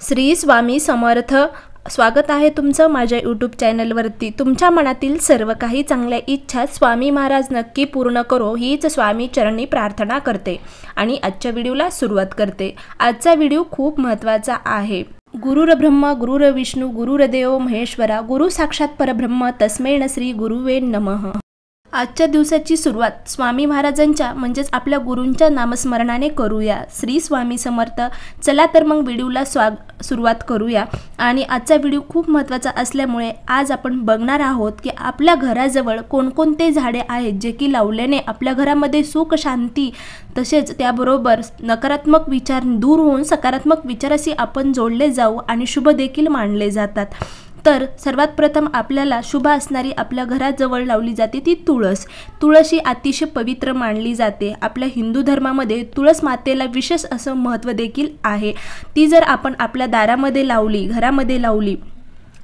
श्री स्वामी समर्थ। स्वागत आहे तुमचं माझ्या यूट्यूब चॅनलवरती। तुमच्या मनातील सर्व काही चांगल्या इच्छा स्वामी महाराज नक्की पूर्ण करो हीच स्वामी चरणी प्रार्थना करते आणि आजच्या व्हिडिओला सुरुवात करते। आजचा व्हिडिओ खूप महत्त्वाचा आहे। गुरुर ब्रह्मा गुरुर विष्णू गुरुर्देव महेश्वरा गुरु साक्षात परब्रह्म तस्मै श्री गुरुवे नमः। आजच्या दिवसाची सुरुवात स्वामी महाराजांच्या म्हणजेच आपल्या गुरूंच्या नामस्मरणाने करूया। श्री स्वामी समर्थ। चला तर मग व्हिडिओला सुरुवात करूया। आणि आजचा व्हिडिओ खूप महत्त्वाचा असल्यामुळे आज आपण बघणार आहोत की आपल्या घराजवळ कोणकोणते झाडे आहेत जे की लावल्याने आपल्या घरामध्ये सुख शांती तसेच त्याबरोबर नकारात्मक विचार दूर होऊन सकारात्मक विचाराशी आपण जोडले जाऊ आणि शुभ देखील मानले जातात। तर सर्वात प्रथम आपल्याला शुभ असणारी आपल्या घराजवळ लावली जाते ती तुळस। तुळस ही अतिशय पवित्र मानली जाते। आपल्या हिंदू धर्मामध्ये तुळस मातेला विशेष असं महत्त्व देखील आहे। ती जर आपण आपल्या दारामध्ये लावली, घरामध्ये लावली,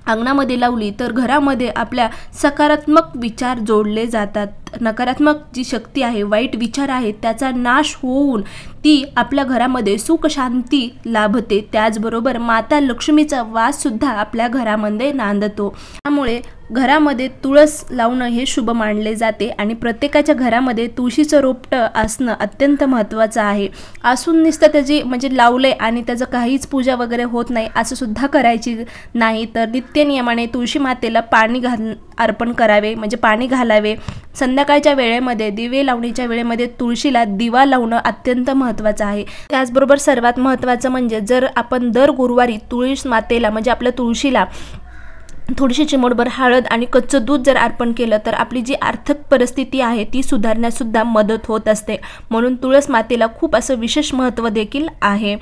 अंगणामध्ये लावली तर घरामध्ये आपल्या सकारात्मक विचार जोडले जातात। नकारात्मक जी शक्ती आहे, वाईट विचार आहेत त्याचा नाश होऊन ती आपल्या घरामध्ये सुख शांती लाभते। त्याचबरोबर माता लक्ष्मीचा वास सुद्धा आपल्या घरामध्ये नांदतो। त्यामुळे घरामध्ये तुळस लावणं हे शुभ मानले जाते आणि प्रत्येकाच्या घरामध्ये तुळशीचं रोपटं असणं अत्यंत महत्त्वाचं आहे। असून नुसतं त्याची म्हणजे लावले आणि त्याचं काहीच पूजा वगैरे होत नाही असं सुद्धा करायची नाही। तर नित्य नियमाने तुळशी मातेला पाणी अर्पण करावे म्हणजे पाणी घालावे। संध्याकाळच्या वेळेमध्ये दिवे लावणीच्या वेळेमध्ये तुळशीला दिवा लावणं अत्यंत महत्त्वाचं आहे। त्याचबरोबर सर्वात महत्त्वाचं म्हणजे जर आपण दर गुरुवारी तुळस मातेला म्हणजे आपल्या तुळशीला थोडीशी चिमूटभर हळद आणि कच्चं दूध जर अर्पण केलं तर आपली जी आर्थिक परिस्थिती आहे ती सुधारण्यास सुद्धा मदत होत असते। म्हणून तुळस मातेला खूप असं विशेष महत्त्व देखील आहे।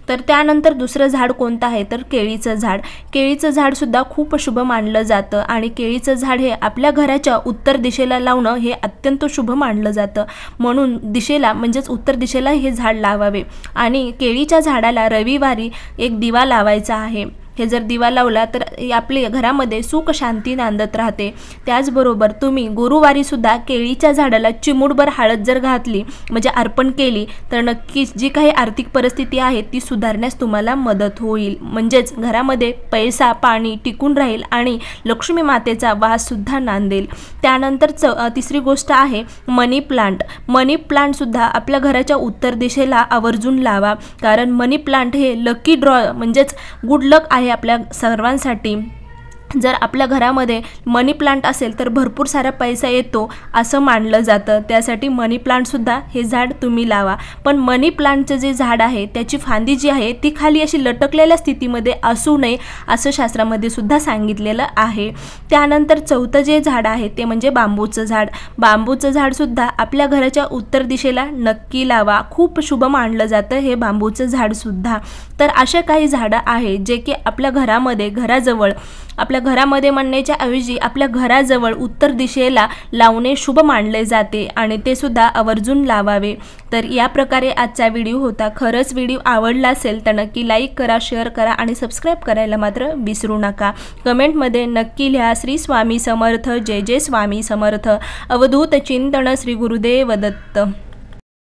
तर त्यानंतर दुसरं झाड कोणतं आहे तर केळीचं झाड। केळीचं झाड सुद्धा खूप शुभ मानलं जातं आणि केळीचं झाड हे आपल्या घराच्या उत्तर दिशेला लावणं हे अत्यंत शुभ मानलं जातं। म्हणून दिशेला म्हणजेच उत्तर दिशेला हे झाड लावावे आणि केळीच्या झाडाला रविवारी एक दिवा लावायचा आहे। हे जर दिवा लावला तर आपल्या घरामध्ये सुख शांती नांदत राहते। त्याचबरोबर तुम्ही गुरुवारी सुद्धा केळीच्या झाडाला चिमूटभर हळद जर घातली म्हणजे अर्पण केली तर नक्कीच जी काही आर्थिक परिस्थिती आहे ती सुधारण्यास तुम्हाला मदत होईल। म्हणजेच घरामध्ये पैसा पाणी टिकून राहील आणि लक्ष्मी मातेचा वास सुद्धा नांदेल। त्यानंतर तिसरी गोष्ट आहे मनी प्लांट। मनी प्लांट सुद्धा आपल्या घराच्या उत्तर दिशेला आवर्जून लावा, कारण मनी प्लांट हे लकी ड्रॉ म्हणजेच गुड लक आहे आपल्या सर्वांसाठी। जर आपल्या घरामध्ये मनी प्लांट असेल तर भरपूर सारा पैसा येतो असं मानलं जातं। त्यासाठी मनी प्लांट सुद्धा हे झाड तुम्ही लावा। पण मनी प्लांटचं जे झाड आहे त्याची फांदी जी आहे ती खाली अशी लटकलेल्या स्थितीमध्ये असू नये असं शास्त्रामध्ये सुद्धा सांगितलेलं आहे। त्यानंतर चौथं जे झाड आहे ते म्हणजे बांबूचं झाड। बांबूचं झाड सुद्धा आपल्या घराच्या उत्तर दिशेला नक्की लावा। खूप शुभ मानलं जातं हे बांबूचं झाड सुद्धा। तर अशा काही झाडं आहेत जे की आपल्या घरामध्ये घराजवळ आपल्या घरामध्ये म्हणण्याच्या ऐवजी आपल्या घराजवळ उत्तर दिशेला लावणे शुभ मानले जाते आणि ते सुद्धा आवर्जून लावावे। तर या प्रकारे आजचा व्हिडिओ होता। खरंच व्हिडिओ आवडला असेल तर नक्की लाईक करा, शेअर करा आणि सबस्क्राईब करायला मात्र विसरू नका। कमेंटमध्ये नक्की लिहा श्री स्वामी समर्थ, जय जय स्वामी समर्थ। अवधूत चिंतन श्री गुरुदेव दत्त।